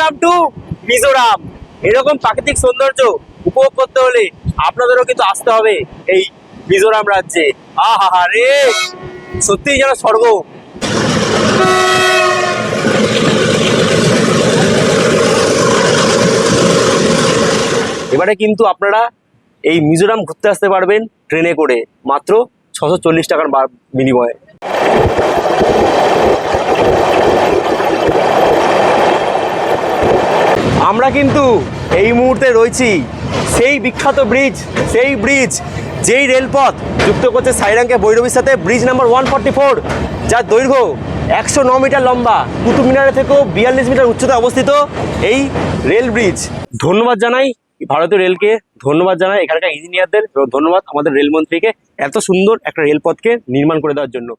Welcome to Mizoram. এরকম প্রাকৃতিক সৌন্দর্য উপভোগ করতে হলে আপনাদেরও কিন্তু আসতে হবে এই মিজোরাম রাজ্যে। আহা রে, সত্যিই যেন স্বর্গ। এবারে কিন্তু আপনারা এই মিজোরাম ঘুরতে আসতে পারবেন ট্রেনে করে, মাত্র 640 টাকার বিনিময়ে। আমরা কিন্তু এই মুহূর্তে রয়েছি সেই বিখ্যাত ব্রিজ, সেই ব্রিজ যেই রেলপথ যুক্ত করছে সাইরাংকে ভৈরবীর সাথে, ব্রিজ নাম্বার 144, যার দৈর্ঘ্য 109 মিটার লম্বা, কুতুব মিনারের থেকেও 42 মিটার উচ্চতায় অবস্থিত এই রেল ব্রিজ। ধন্যবাদ জানাই ভারতীয় রেলকে, ধন্যবাদ জানাই এখানকার ইঞ্জিনিয়ারদের, এবং ধন্যবাদ আমাদের রেলমন্ত্রীকে এত সুন্দর একটা রেলপথকে নির্মাণ করে দেওয়ার জন্য।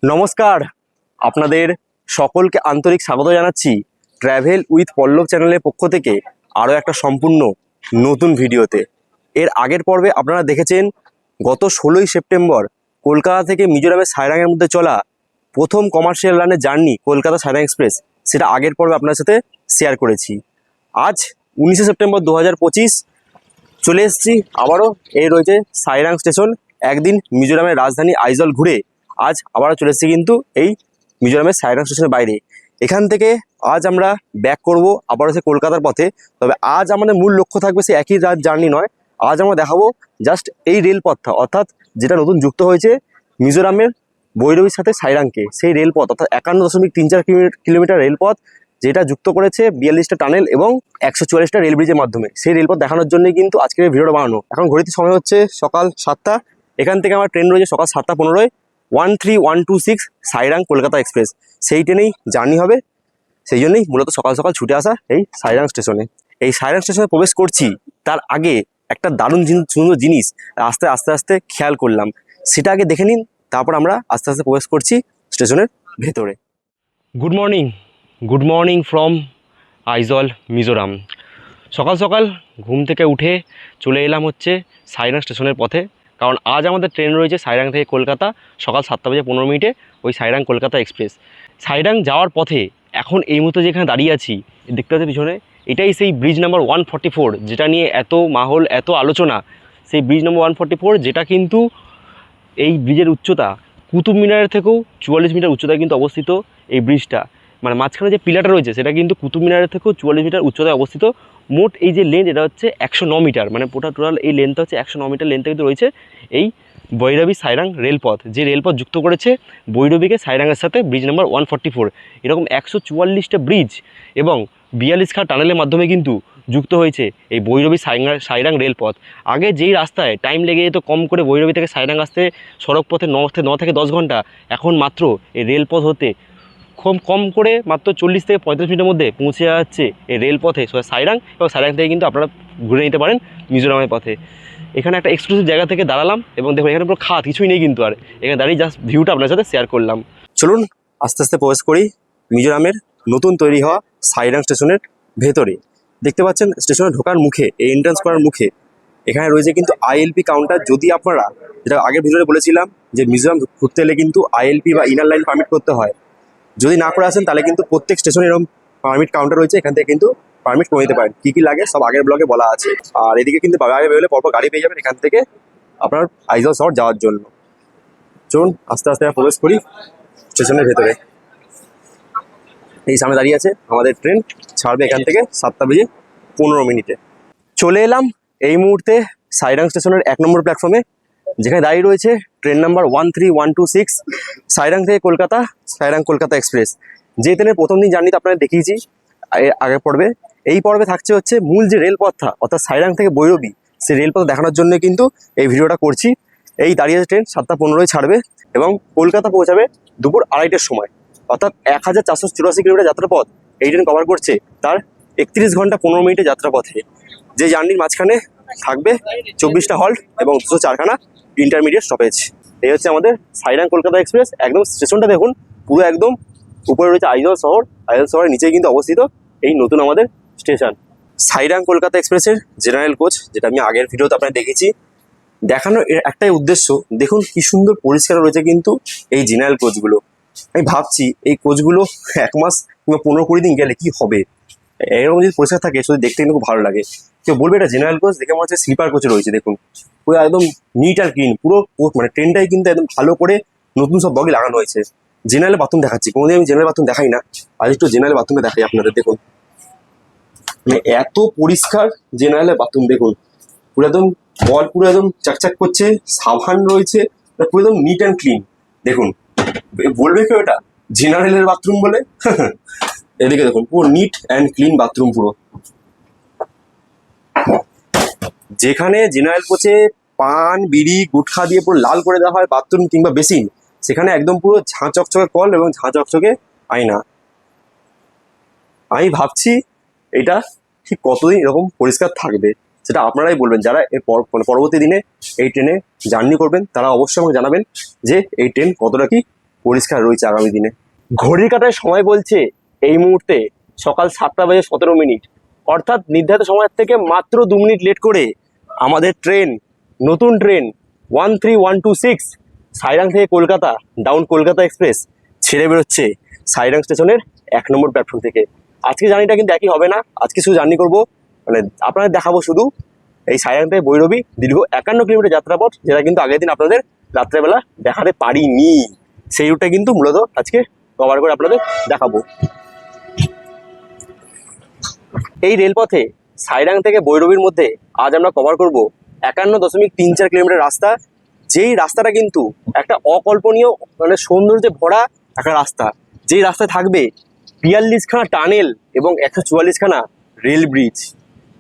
নমস্কার, আপনাদের সকলকে আন্তরিক স্বাগত জানাচ্ছি ট্র্যাভেল উইথ পল্লব চ্যানেলের পক্ষ থেকে আরও একটা সম্পূর্ণ নতুন ভিডিওতে। এর আগের পর্বে আপনারা দেখেছেন গত 16ই সেপ্টেম্বর কলকাতা থেকে মিজোরামের সাইরাংয়ের মধ্যে চলা প্রথম কমার্শিয়াল লাইনের জার্নি কলকাতা সাইরাং এক্সপ্রেস, সেটা আগের পর্বে আপনার সাথে শেয়ার করেছি। আজ 19শে সেপ্টেম্বর 2025 চলে এসেছি আবারও। এই রয়েছে সাইরাং স্টেশন। একদিন মিজোরামের রাজধানী আইজল ঘুরে আজ আবারও চলে এসেছি কিন্তু এই মিজোরামের সাইরাং স্টেশনের বাইরে। এখান থেকে আজ আমরা ব্যাক করব আবারও সে কলকাতার পথে। তবে আজ আমাদের মূল লক্ষ্য থাকবে সে একই রাত জার্নি নয়, আজ আমরা দেখাবো জাস্ট এই রেলপথটা, অর্থাৎ যেটা নতুন যুক্ত হয়েছে মিজোরামের ভৈরবীর সাথে সাইরাংকে, সেই রেলপথ অর্থাৎ 51.34 কিলোমিটার রেলপথ, যেটা যুক্ত করেছে 42টা টানেল এবং 144টা রেল ব্রিজের মাধ্যমে। সেই রেলপথ দেখানোর জন্যই কিন্তু আজকের ভিডিওটা বানানো। এখন ঘড়িতে সময় হচ্ছে সকাল 7টা। এখান থেকে আমার ট্রেন রয়েছে সকাল 7:15, 13126 সাইরাং কলকাতা এক্সপ্রেস। সেই ট্রেনেই জার্নি হবে, সেই জন্যই মূলত সকাল সকাল ছুটে আসা এই সাইরাং স্টেশনে। এই সাইরাং স্টেশনে প্রবেশ করছি তার আগে একটা দারুণ সুন্দর জিনিস আস্তে আস্তে আস্তে খেয়াল করলাম, সেটা আগে দেখে নিন, তারপর আমরা আস্তে আস্তে প্রবেশ করছি স্টেশনের ভেতরে। Good morning from Aizawl Mizoram. সকাল সকাল ঘুম থেকে উঠে চলে এলাম হচ্ছে সাইরাং স্টেশনের পথে, কারণ আজ আমাদের ট্রেন রয়েছে সাইরাং থেকে কলকাতা সকাল 7:15 ওই সাইরাং কলকাতা এক্সপ্রেস। সাইরাং যাওয়ার পথে এখন এই মুহূর্তে যেখানে দাঁড়িয়ে আছি দেখতে পাচ্ছি পিছনে, এটাই সেই ব্রিজ নাম্বার 144 যেটা নিয়ে এত মাহল, এত আলোচনা। সেই ব্রিজ নাম্বার 144, যেটা কিন্তু এই ব্রিজের উচ্চতা কুতুব মিনারের থেকেও 44 মিটার উচ্চতায় কিন্তু অবস্থিত। এই ব্রিজটা মানে মাঝখানে যে পিলারটা রয়েছে সেটা কিন্তু কুতুব মিনারের থেকেও 44 মিটার উচ্চতায় অবস্থিত। মোট এই যে লেন্থ এটা হচ্ছে 109 মিটার, মানে টোটাল এই লেন্থটা হচ্ছে 109 মিটার লেন্থে কিন্তু রয়েছে এই ভৈরবী সাইরাং রেলপথ, যে রেলপথ যুক্ত করেছে ভৈরবীকে সাইরাংয়ের সাথে ব্রিজ নাম্বার 144। এরকম 144টা ব্রিজ এবং 42 টানেলের মাধ্যমে কিন্তু যুক্ত হয়েছে এই ভৈরবী সাইরাং রেলপথ। আগে যেই রাস্তায় টাইম লেগে যেত কম করে ভৈরবী থেকে সাইরাং আসতে সড়ক পথে 9 থেকে 10 ঘন্টা, এখন মাত্র এই রেলপথ হতে কম করে মাত্র 40 থেকে 35 মিনিটের মধ্যে পৌঁছে যাচ্ছে এই রেলপথে সাইরাং, এবং সাইরাং থেকে কিন্তু আপনারা ঘুরে নিতে পারেন মিজোরামের পথে। এখানে একটা এক্সক্লুসিভ জায়গা থেকে দাঁড়ালাম এবং দেখুন এখানে পুরো খাত কিছুই নেই কিন্তু, আর এখানে দাঁড়িয়ে জাস্ট ভিউটা আপনার সাথে শেয়ার করলাম। চলুন আস্তে আস্তে প্রবেশ করি মিজোরামের নতুন তৈরি হওয়া সাইরাং স্টেশনের ভেতরে। দেখতে পাচ্ছেন স্টেশনে ঢোকার মুখে, এই এন্ট্রান্স করার মুখে এখানে রয়েছে কিন্তু ILP কাউন্টার। যদি আপনারা, যেটা আগের ভিডিওতে বলেছিলাম যে মিজোরাম ঘুরতে এলে কিন্তু ILP বা ইনার লাইন পারমিট করতে হয়, যদি না করে আসেন তাহলে কিন্তু প্রত্যেক স্টেশনে এরকম পারমিট কাউন্টার রয়েছে, এখান থেকে কিন্তু পারমিট করে নিতে পারেন। কী কী লাগে সব আগের ব্লগে বলা আছে। আর এদিকে কিন্তু আগে বেরোলে পরপর গাড়ি পেয়ে যাবেন এখান থেকে আপনার আইজল শহর যাওয়ার জন্য। চলুন আস্তে আস্তে প্রবেশ করি স্টেশনের ভেতরে। এই সামনে দাঁড়িয়ে আছে আমাদের ট্রেন, ছাড়বে এখান থেকে 7:15। চলে এলাম এই মুহূর্তে সাইরাং স্টেশনের 1 নম্বর প্ল্যাটফর্মে, যেখানে দাঁড়িয়ে রয়েছে ট্রেন নাম্বার 13126 সাইরাং থেকে কলকাতা, সাইরাং কলকাতা এক্সপ্রেস। যে ট্রেনের প্রথম দিন জার্নিতে আপনারা দেখিয়েছি আগের পর্বে। এই পর্বে থাকছে হচ্ছে মূল যে রেলপথটা, অর্থাৎ সাইরাং থেকে ভৈরবী, সেই রেলপথ দেখানোর জন্য কিন্তু এই ভিডিওটা করছি। এই দাঁড়িয়ে ট্রেন 7:15 ছাড়বে এবং কলকাতা পৌঁছাবে দুপুর 2:30টার সময়, অর্থাৎ 1484 কিলোমিটার যাত্রাপথ এই ট্রেন কভার করছে তার 31 ঘন্টা 15 মিনিটের যাত্রাপথে। যে জার্নির মাঝখানে থাকবে 24টা হল্ট এবং 204খানা ইন্টারমিডিয়েট স্টপেজ। এই হচ্ছে আমাদের সাইরাং কলকাতা এক্সপ্রেস। একদম স্টেশনটা দেখুন, পুরো একদম উপরে রয়েছে আইজল শহর, আইজল শহরের নিচেই কিন্তু অবস্থিত এই নতুন আমাদের স্টেশন। সাইরাং কলকাতা এক্সপ্রেসের জেনারেল কোচ, যেটা আমি আগের ভিডিওতে আপনাদের দেখেছি। দেখানোর একটাই উদ্দেশ্য, দেখুন কি সুন্দর পরিষ্কার রয়েছে কিন্তু এই জেনারেল কোচগুলো। আমি ভাবছি এই কোচগুলো 1 মাস কিংবা 15-20 দিন গেলে কি হবে। এরকম যদি পরিষ্কার থাকে শুধু দেখতে কিন্তু খুব ভালো লাগে। কেউ বলবে এটা জেনারেল কোচ, দেখে মনে হচ্ছে স্লিপার কোচে রয়েছে। দেখুন পুরো একদম নিট আর ক্লিন, পুরো মানে ট্রেনটাই কিন্তু একদম ভালো করে নতুন সব বগি লাগানো হয়েছে। জেনারেল বাথরুম দেখাচ্ছি, কোনোদিন আমি জেনারেল বাথরুম দেখাই না, আজ একটু জেনারেল বাথরুমে দেখাই আপনাদের। দেখুন মানে এত পরিষ্কার জেনারেলের বাথরুম, দেখুন পুরো একদম বল পুরো একদম চাকচাক করছে, সাবান রয়েছে, পুরো একদম নিট অ্যান্ড ক্লিন। দেখুন বলবে কেউ এটা জেনারেলের বাথরুম বলে? এদিকে দেখুন পুরো নিট অ্যান্ড ক্লিন বাথরুম পুরো। যেখানে জেনারেল কোচে পান বিড়ি গুটখা দিয়ে পুরো লাল করে দেওয়া হয় বাথরুম কিংবা বেসিন, সেখানে একদম পুরো ঝাঁ চকচকে কল এবং ঝাঁ চকচকে আয়না। আমি ভাবছি এটা ঠিক কতদিন এরকম পরিষ্কার থাকবে, সেটা আপনারাই বলবেন। যারা এর পরবর্তী দিনে এই ট্রেনে জার্নি করবেন তারা অবশ্যই আমাকে জানাবেন যে এই ট্রেন কতটা কি পরিষ্কার রয়েছে আগামী দিনে। ঘড়ির কাঁটায় সময় বলছে এই মুহূর্তে সকাল 7:17, অর্থাৎ নির্ধারিত সময়ের থেকে মাত্র 2 মিনিট লেট করে আমাদের ট্রেন, নতুন ট্রেন 13126 সাইরাং থেকে কলকাতা ডাউন কলকাতা এক্সপ্রেস ছেড়ে বেরোচ্ছে সাইরাং স্টেশনের 1 নম্বর প্ল্যাটফর্ম থেকে। আজকে জার্নিটা কিন্তু একই হবে না, আজকে শুধু জার্নি করবো, মানে আপনাদের দেখাবো শুধু এই সাইরাং থেকে ভৈরবী দীর্ঘ 51 কিলোমিটার যাত্রাপথ, যেটা কিন্তু আগের দিন আপনাদের রাত্রেবেলা দেখাতে পারিনি। সেই রুটটা কিন্তু মূলত আজকে কভার করে আপনাদের দেখাবো। এই রেলপথে সাইরাং থেকে ভৈরবীর মধ্যে আজ আমরা কভার করব 51.34 কিলোমিটার রাস্তা, যেই রাস্তাটা কিন্তু একটা অকল্পনীয় মানে সৌন্দর্যে ভরা একটা রাস্তা। যেই রাস্তায় থাকবে 42খানা টানেল এবং 144খানা রেল ব্রিজ।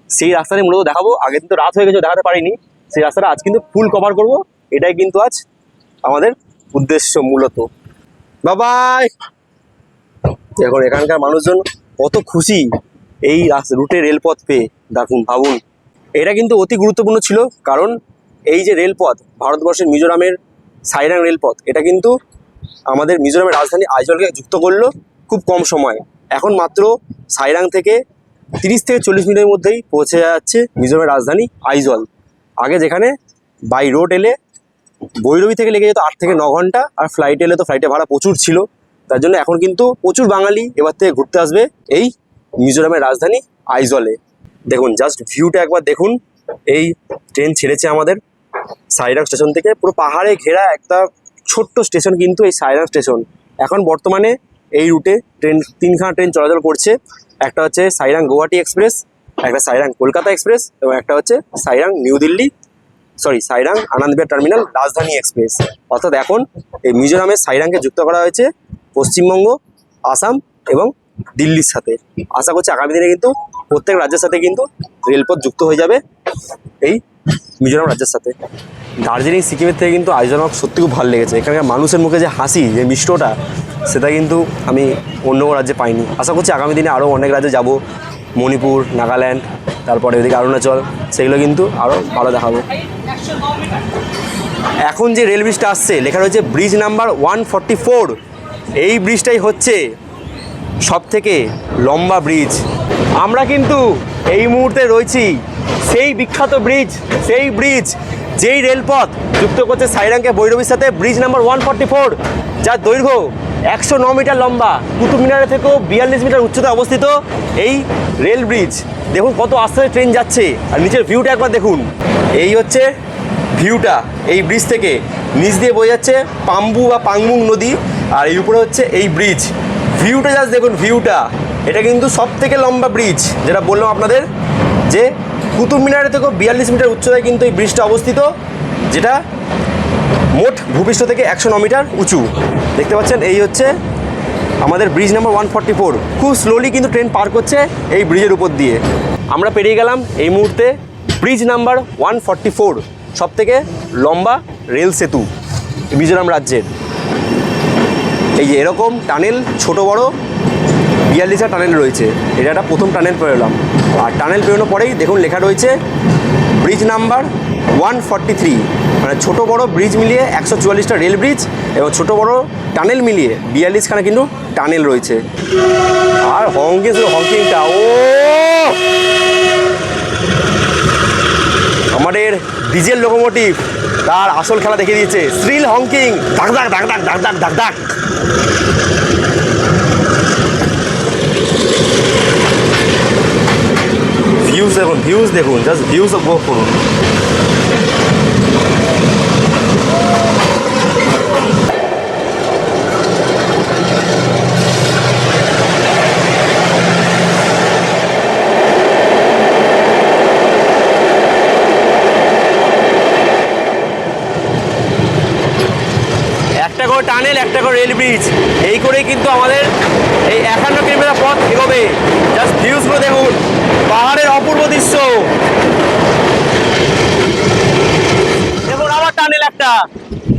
সেই রাস্তাটা মূলত দেখাবো। আগের দিন তো রাত হয়ে গেছে, দেখাতে পারিনি। সেই রাস্তাটা আজ কিন্তু ফুল কভার করব, এটাই কিন্তু আজ আমাদের উদ্দেশ্য মূলত। বাবাই। এখন এখানকার মানুষজন কত খুশি এই রুটে রেলপথ পেয়ে, দেখুন ভাবুন। এটা কিন্তু অতি গুরুত্বপূর্ণ ছিল, কারণ এই যে রেলপথ ভারতবর্ষের মিজোরামের সাইরাং রেলপথ, এটা কিন্তু আমাদের মিজোরামের রাজধানী আইজলকে যুক্ত করলো খুব কম সময়। এখন মাত্র সাইরাং থেকে 30 থেকে 40 মিনিটের মধ্যেই পৌঁছে যাচ্ছে মিজোরামের রাজধানী আইজল। আগে যেখানে বাই রোড এলে ভৈরবী থেকে লেগে যেত 8 থেকে 9 ঘন্টা, আর ফ্লাইটে এলে তো ফ্লাইটে ভাড়া প্রচুর ছিল। তার জন্য এখন কিন্তু প্রচুর বাঙালি এবার থেকে ঘুরতে আসবে এই মিজোরামের রাজধানী আইজলে। দেখুন জাস্ট ভিউটা একবার দেখুন। এই ট্রেন ছেড়েছে আমাদের সাইরাং স্টেশন থেকে, পুরো পাহাড়ে ঘেরা একটা ছোট্ট স্টেশন কিন্তু এই সাইরাং স্টেশন। এখন বর্তমানে এই রুটে ট্রেন 3খানা ট্রেন চলাচল করছে। একটা হচ্ছে সাইরাং গুয়াহাটি এক্সপ্রেস, একটা সাইরাং কলকাতা এক্সপ্রেস এবং একটা হচ্ছে সাইরাং সাইরাং আনন্দবিহার টার্মিনাল রাজধানী এক্সপ্রেস। অর্থাৎ এখন এই মিজোরামের সাইরাংকে যুক্ত করা হয়েছে পশ্চিমবঙ্গ, আসাম এবং দিল্লির সাথে। আশা করছি আগামী দিনে কিন্তু প্রত্যেক রাজ্যের সাথে কিন্তু রেলপথ যুক্ত হয়ে যাবে এই মিজোরাম রাজ্যের সাথে। দার্জিলিং সিকিমের থেকে কিন্তু আইজল আমার সত্যি খুব ভালো লেগেছে। এখানকার মানুষের মুখে যে হাসি, যে মিষ্টটা, সেটা কিন্তু আমি অন্য কোনো রাজ্যে পাইনি। আশা করছি আগামী দিনে আরও অনেক রাজ্যে যাব, মণিপুর, নাগাল্যান্ড, তারপরে ওইদিকে অরুণাচল, সেগুলো কিন্তু আরও ভালো দেখাবো। এখন যে রেল ব্রিজটা আসছে লেখা রয়েছে ব্রিজ নাম্বার 144। এই ব্রিজটাই হচ্ছে সবথেকে লম্বা ব্রিজ। আমরা কিন্তু এই মুহূর্তে রয়েছি সেই বিখ্যাত ব্রিজ, সেই ব্রিজ যেই রেলপথ যুক্ত করছে সাইরাংকে ভৈরবীর সাথে, ব্রিজ নাম্বার 144, যার দৈর্ঘ্য 109 মিটার লম্বা। কুতুব মিনারের থেকেও 42 মিটার উচ্চতায় অবস্থিত এই রেল ব্রিজ। দেখুন কত আস্তে ট্রেন যাচ্ছে, আর নিচের ভিউটা একবার দেখুন। এই হচ্ছে ভিউটা এই ব্রিজ থেকে। নিচ দিয়ে বয়ে যাচ্ছে পাম্বু বা পাংমুং নদী, আর এই উপরে হচ্ছে এই ব্রিজ। ভিউটা জাস্ট দেখুন, ভিউটা। এটা কিন্তু সব থেকে লম্বা ব্রিজ, যেটা বললাম আপনাদের, যে কুতুব মিনারের থেকেও 42 মিটার উচ্চতায় কিন্তু এই ব্রিজটা অবস্থিত, যেটা মোট ভূপৃষ্ঠ থেকে 109 মিটার উঁচু। দেখতে পাচ্ছেন এই হচ্ছে আমাদের ব্রিজ নাম্বার 144। খুব স্লোলি কিন্তু ট্রেন পার করছে এই ব্রিজের উপর দিয়ে। আমরা পেরিয়ে গেলাম এই মুহূর্তে ব্রিজ নাম্বার 144, সব থেকে লম্বা রেল সেতু মিজোরাম রাজ্যের। এই যে এরকম টানেল, ছোট বড় 42টা টানেল রয়েছে। এটা একটা প্রথম টানেল পেরোলাম, আর টানেল পেরোনোর পরেই দেখুন লেখা রয়েছে ব্রিজ নাম্বার 143, মানে ছোটো বড়ো ব্রিজ মিলিয়ে 144টা রেল ব্রিজ এবং ছোটো বড়ো টানেল মিলিয়ে 42খানা কিন্তু টানেল রয়েছে। আর হংকিংটা ও আমাদের ডিজেল লোকোমোটিভ তার আসল খেলা দেখিয়ে দিয়েছে। শ্রিল হংকিং, ধাক ধাক ধাক ধাক ধাক ধাক ধাক ধাক। ভিউজ দেখুন, জাস্ট ভিউজ উপভোগ করুন। একটা করে টানেল, একটা করে রেল ব্রিজ, এই করেই কিন্তু আমাদের এই 51 কিলোমিটার পথ এগোবে। জাস্ট ভিউজগুলো দেখুন, পাহাড়ের অপূর্ব দৃশ্য দেখুন। আবার টানেল একটা,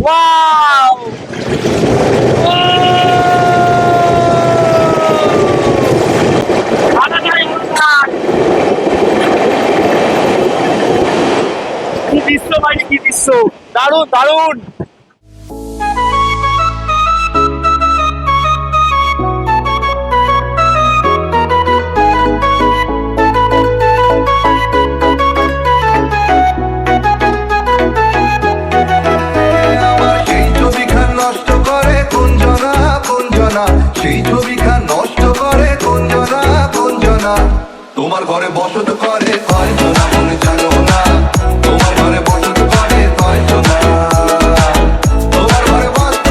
ওয়াও! কি দৃশ্য ভাই, কি দৃশ্য, দারুণ দারুণ। সেই ছবিখান নষ্ট করে কুঞ্জনা কুঞ্জনা, তোমার ঘরে বসত করে কয়জনা বলে জানো না, তোমার ঘরে বসত করে কয়জনা, তোমার ঘরে বসত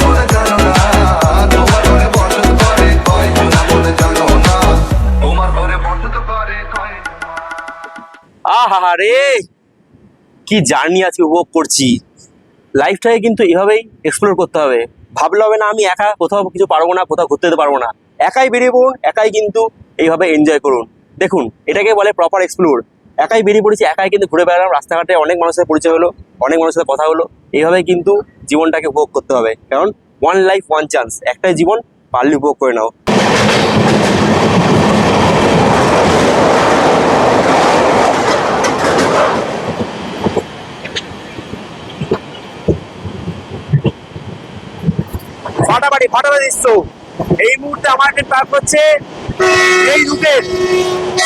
বলে জানো না, তোমার ঘরে বসত করে কয়জনা বলে জানো না, তোমার ঘরে বসত করে কয়জনা। আহা রে, কি জার্নি আজকে উপভোগ করছি। লাইফটাকে কিন্তু এভাবেই এক্সপ্লোর করতে হবে। ভাবলে হবে না আমি একা কোথাও কিছু পারবো না, কোথাও ঘুরতে যেতে পারবো না। একাই বেরিয়ে পড়ুন, একাই কিন্তু এইভাবে এনজয় করুন। দেখুন, এটাকে বলে প্রপার এক্সপ্লোর। একাই বেরিয়ে পড়েছি, একাই কিন্তু ঘুরে বেড়ালাম, রাস্তাঘাটে অনেক মানুষের সাথে পরিচয় হলো, অনেক মানুষের সাথে কথা হলো। এইভাবেই কিন্তু জীবনটাকে উপভোগ করতে হবে, কারণ ওয়ান লাইফ ওয়ান চান্স, একটাই জীবন, পারলে উপভোগ করে নাও। ফাটাফাটি দৃশ্য। এই মুহূর্তে আমার ট্রেন পার করছে এই রুটের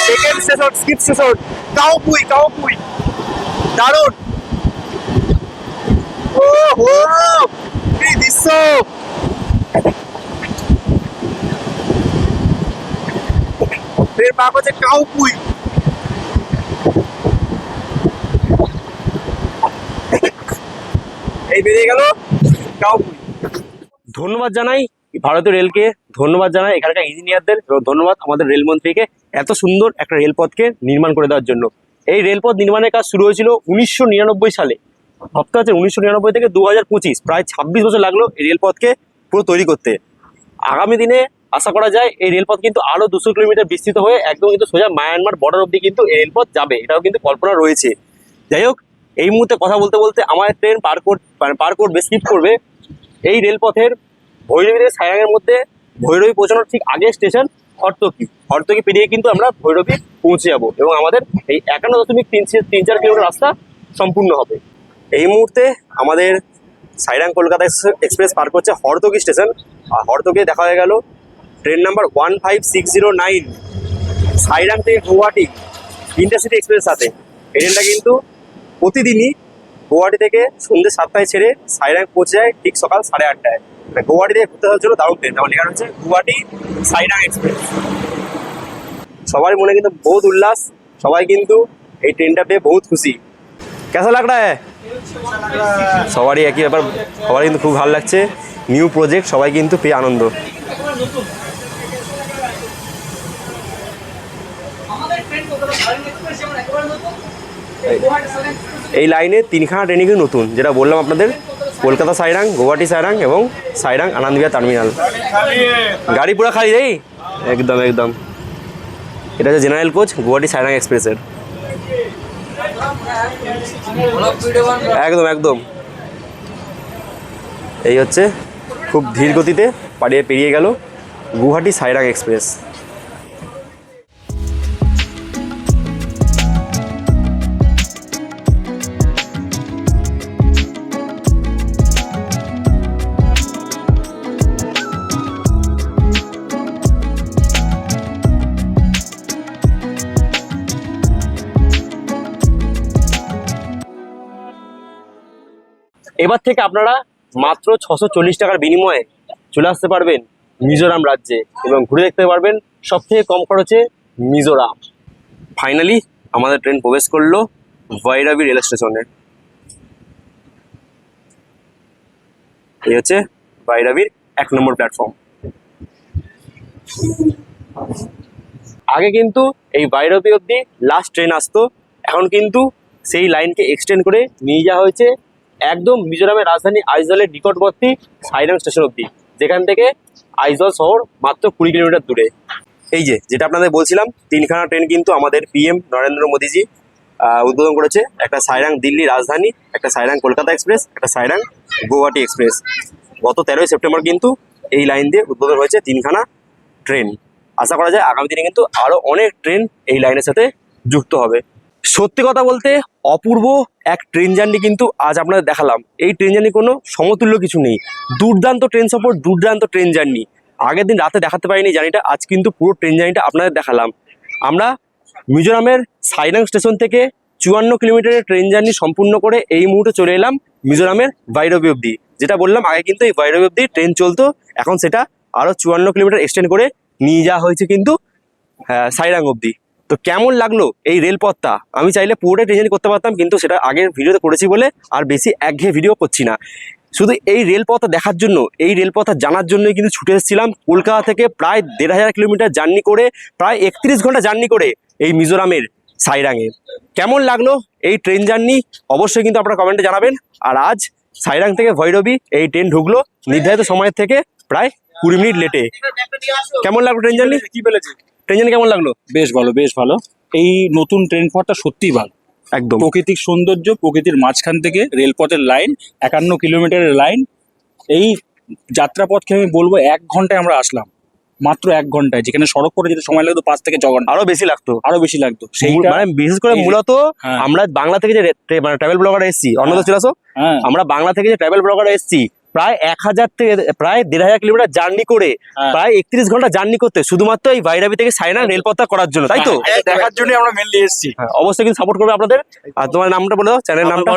সেকেন্ড স্টেশন, স্কিপ স্টেশন, কাউপুই। দারুণ, ও হো, এই দৃশ্য। ট্রেন পার করছে কাউপুই। এই বেরিয়ে গেল কাউপুই। ধন্যবাদ জানাই ভারতীয় রেলকে, ধন্যবাদ জানাই এখানকার ইঞ্জিনিয়ারদের, এবং ধন্যবাদ আমাদের রেলমন্ত্রীকে এত সুন্দর একটা রেলপথকে নির্মাণ করে দেওয়ার জন্য। এই রেলপথ নির্মাণের কাজ শুরু হয়েছিল 1999 সালে। ভাবতে হচ্ছে 1999 থেকে 2025, প্রায় 26 বছর লাগলো এই রেলপথকে পুরো তৈরি করতে। আগামী দিনে আশা করা যায় এই রেলপথ কিন্তু আরও 200 কিলোমিটার বিস্তৃত হয়ে একদম কিন্তু সোজা মায়ানমার বর্ডার অব্দি কিন্তু এই রেলপথ যাবে, এটাও কিন্তু কল্পনা রয়েছে। যাই হোক, এই মুহূর্তে কথা বলতে বলতে আমার ট্রেন পার করবে, স্কিপ করবে এই রেলপথের ভৈরবী থেকে সাইরাংয়ের মধ্যে। ভৈরবী পৌঁছানোর ঠিক আগের স্টেশন হরতকি পেরিয়ে কিন্তু আমরা ভৈরবী পৌঁছে যাব, এবং আমাদের এই 51.34 কিলোমিটার রাস্তা সম্পূর্ণ হবে। এই মুহূর্তে আমাদের সাইরাং কলকাতা এক্সপ্রেস পার করছে হরতকি স্টেশন। আর হরতকি দেখা হয়ে গেল ট্রেন নাম্বার 15609 সাইরাং থেকে গুয়াহাটি ইন্টারসিটি এক্সপ্রেস সাথে। এই ট্রেনটা কিন্তু প্রতিদিনই গুয়াহাটি থেকে সন্ধ্যে 7টায় ছেড়ে সাইরাং পৌঁছে যায় ঠিক সকাল 8:30টায়। গুয়াহাটি থেকে ঘুরতে যাওয়ার জন্য দারুণ ট্রেন, আমার লেখা হচ্ছে গুয়াহাটি সাইরাং এক্সপ্রেস। সবার মনে কিন্তু বহুত উল্লাস, সবাই কিন্তু এই ট্রেনটা পেয়ে বহুত খুশি। কেসা লাগ রা হ্যায়? সবারই একই ব্যাপার, সবারই কিন্তু খুব ভালো লাগছে। নিউ প্রজেক্ট, সবাই কিন্তু পেয়ে আনন্দ। এই লাইনে 3খানা ট্রেনই কিন্তু নতুন, যেটা বললাম আপনাদের, কলকাতা সাইরাং, গুয়াহাটি সাইরাং এবং সাইরাং আনন্দ বিহার টার্মিনাল। গাড়ি পুরো খালি রে, একদম একদম। এটা হচ্ছে জেনারেল কোচ গুয়াহাটি সাইরাং এক্সপ্রেসের। একদম একদম। এই হচ্ছে খুব ধীর গতিতে পেরিয়ে গেল গুয়াহাটি সাইরাং এক্সপ্রেস। এবার থেকে আপনারা মাত্র 640 টাকার বিনিময়ে চলে আসতে পারবেন মিজোরাম রাজ্যে এবং ঘুরে দেখতে পারবেন সব থেকে কম খরচে মিজোরাম। ফাইনালি আমাদের ট্রেন প্রবেশ করলো ভৈরবী রেল স্টেশনে। এই হচ্ছে ভৈরবীর 1 নম্বর প্ল্যাটফর্ম। আগে কিন্তু এই ভৈরবী অবধি লাস্ট ট্রেন আসতো, এখন কিন্তু সেই লাইনকে এক্সটেন্ড করে নিয়ে যাওয়া হয়েছে একদম মিজোরামের রাজধানী আইজলের নিকটবর্তী সাইরাং স্টেশন অবধি, যেখান থেকে আইজল শহর মাত্র 20 কিলোমিটার দূরে। এই যেটা আপনাদের বলছিলাম, 3খানা ট্রেন কিন্তু আমাদের পিএম নরেন্দ্র মোদীজি উদ্বোধন করেছে। একটা সাইরাং দিল্লি রাজধানী, একটা সাইরাং কলকাতা এক্সপ্রেস, একটা সাইরাং গুয়াহাটি এক্সপ্রেস। গত 13ই সেপ্টেম্বর কিন্তু এই লাইন দিয়ে উদ্বোধন হয়েছে 3খানা ট্রেন। আশা করা যায় আগামী দিনে কিন্তু আরও অনেক ট্রেন এই লাইনের সাথে যুক্ত হবে। সত্যি কথা বলতে অপূর্ব এক ট্রেন জার্নি কিন্তু আজ আপনাদের দেখালাম। এই ট্রেন জার্নি কোনো সমতুল্য কিছু নেই, দুর্দান্ত ট্রেন সফর, দুর্দান্ত ট্রেন জার্নি। আগের দিন রাতে দেখাতে পারিনি জার্নিটা, আজ কিন্তু পুরো ট্রেন জার্নিটা আপনাদের দেখালাম। আমরা মিজোরামের সাইরাং স্টেশন থেকে 54 কিলোমিটারের ট্রেন জার্নি সম্পূর্ণ করে এই মুহূর্তে চলে এলাম মিজোরামের ভৈরবী অবধি। যেটা বললাম আগে কিন্তু এই ভৈরবী অবধি ট্রেন চলতো, এখন সেটা আরও 54 কিলোমিটার এক্সটেন্ড করে নিয়ে যাওয়া হয়েছে কিন্তু সাইরাং অবধি। তো কেমন লাগলো এই রেলপথটা? আমি চাইলে পুরোটাই ট্রেন জার্নি করতে পারতাম, কিন্তু সেটা আগের ভিডিওতে করেছি বলে আর বেশি একঘেয়ে ভিডিও করছি না। শুধু এই রেলপথটা দেখার জন্য, এই রেলপথটা জানার জন্যই কিন্তু ছুটে এসেছিলাম কলকাতা থেকে প্রায় 1500 কিলোমিটার জার্নি করে, প্রায় 31 ঘন্টা জার্নি করে এই মিজোরামের সাইরাংয়ে। কেমন লাগলো এই ট্রেন জার্নি অবশ্যই কিন্তু আপনারা কমেন্টে জানাবেন। আর আজ সাইরাং থেকে ভৈরবী এই ট্রেন ঢুকলো নির্ধারিত সময়ের থেকে প্রায় 20 মিনিট লেটে। কেমন লাগলো ট্রেন জার্নি? কি বলেছে? ট্রেন জার্নি কেমন লাগলো? বেশ ভালো, বেশ ভালো। এই নতুন ট্রেন পথটা সত্যিই ভালো, একদম প্রকৃতিক সৌন্দর্য, প্রকৃতির মাঝখান থেকে রেলপথের লাইন, 51 কিলোমিটারের লাইন। এই যাত্রাপথকে আমি বলবো 1 ঘন্টায় আমরা আসলাম, মাত্র 1 ঘন্টায়। যেখানে সড়ক করে যেতে সময় লাগতো 5 থেকে 6 ঘন্টা, আরো বেশি লাগতো, আরো বেশি লাগতো। সেইটা মানে বিশেষ করে এই যে- মূলত হ্যাঁ। আমরা বাংলা থেকে যে মানে ট্রাভেল ব্লগার এসেছি, অন্যদের চলে আসো, হ্যাঁ, আমরা বাংলা থেকে যে ট্রাভেল ব্লগার এসেছি প্রায় 1000 থেকে প্রায় 1500 কিলোমিটার জার্নি করে, হ্যাঁ। প্রায় 31 ঘন্টা জার্নি করতে শুধুমাত্র এই ভৈরবী থেকে সাইরাং রেলপথটা করার জন্য, তাই তো? এটা দেখার জন্য আমরা মেনলি এসেছি। হ্যাঁ, অবশ্যই কিন্তু সাপোর্ট করবে আপনাদের। আর তোমার নামটা বলে দাও, চ্যানেল নামটা।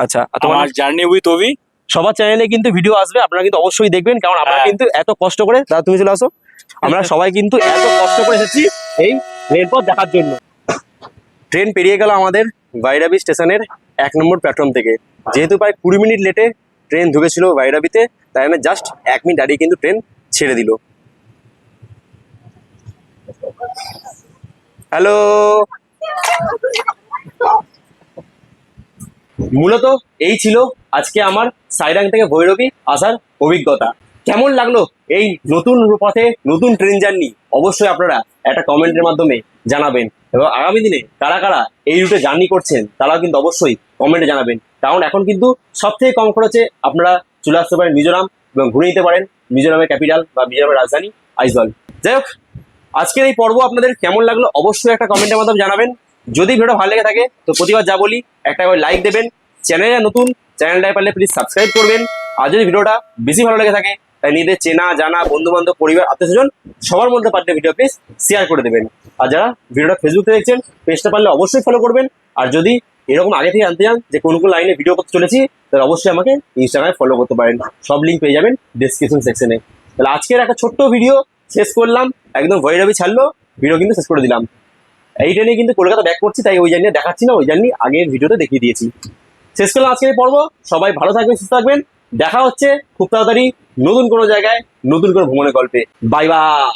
আচ্ছা, আর তোমার তোমার জার্নি উইথ অভি। সবার চ্যানেলে কিন্তু ভিডিও আসবে, আপনারা কিন্তু অবশ্যই দেখবেন, কারণ আমরা হ্যাঁ। কিন্তু এত কষ্ট করে, দাদা তুমি চলে আসো, আমরা সবাই কিন্তু এত কষ্ট করে এসেছি এই রেলপথ দেখার জন্য। ট্রেন পেরিয়ে গেল আমাদের ভৈরবী স্টেশনের 1 নম্বর প্ল্যাটফর্ম থেকে। যেহেতু প্রায় 20 মিনিট লেটে ট্রেন ঢুকেছিল ভৈরবীতে, তাই জন্য জাস্ট 1 মিনিট দাঁড়িয়ে কিন্তু ট্রেন ছেড়ে দিল। হ্যালো, মূলত এই ছিল আজকে আমার সাইরাং থেকে ভৈরবী আসার অভিজ্ঞতা। কেমন লাগলো এই নতুন পথে নতুন ট্রেন জার্নি? অবশ্যই আপনারা একটা কমেন্টের মাধ্যমে জানাবেন, এবং আগামী দিনে কারা কারা এই রুটে জার্নি করছেন তারাও কিন্তু অবশ্যই কমেন্টে জানাবেন। কারণ এখন কিন্তু সব থেকে কম খরচে আপনারা চলে আসতে পারেন মিজোরাম এবং ঘুরে নিতে পারেন মিজোরামের ক্যাপিটাল বা মিজোরামের রাজধানী আইজল। যাই হোক, আজকের এই পর্ব আপনাদের কেমন লাগলো অবশ্যই একটা কমেন্টের মাধ্যমে জানাবেন। যদি ভিডিও ভালো লেগে থাকে তো প্রতিবার যা বলি একটা করে লাইক দেবেন, চ্যানেলে নতুন চ্যানেলটায় পারলে প্লিজ সাবস্ক্রাইব করবেন। আর যদি ভিডিওটা বেশি ভালো লেগে থাকে তাই নিজেদের চেনা জানা বন্ধু বান্ধব পরিবার আত্মীয়স্বজন সবার মধ্যে পারলে ভিডিও প্লিজ শেয়ার করে দেবেন। আর যারা ভিডিওটা ফেসবুকে দেখছেন পেজটা পারলে অবশ্যই ফলো করবেন। আর যদি এরকম আগে থেকে জানতে চান যে কোন কোন লাইনে ভিডিও করতে চলেছি তাহলে অবশ্যই আমাকে ইনস্টাগ্রামে ফলো করতে পারেন, সব লিঙ্ক পেয়ে যাবেন ডেসক্রিপশন সেকশনে। তাহলে আজকের একটা ছোট্ট ভিডিও শেষ করলাম, একদম ভৈরবী ছাড়লো ভিডিও কিন্তু শেষ করে দিলাম। এই ট্রেনে কিন্তু কলকাতা ব্যাক করছি, তাই ওই জার্নি দেখাচ্ছি না, ওই জার্নি আগের ভিডিওতে দেখিয়ে দিয়েছি। শেষ করলাম আজকের এই পর্ব। সবাই ভালো থাকবেন, সুস্থ থাকবেন। দেখা হচ্ছে খুব তাড়াতাড়ি নতুন কোনো জায়গায় নতুন কোনো ভ্রমণের গল্পে। Bye bye.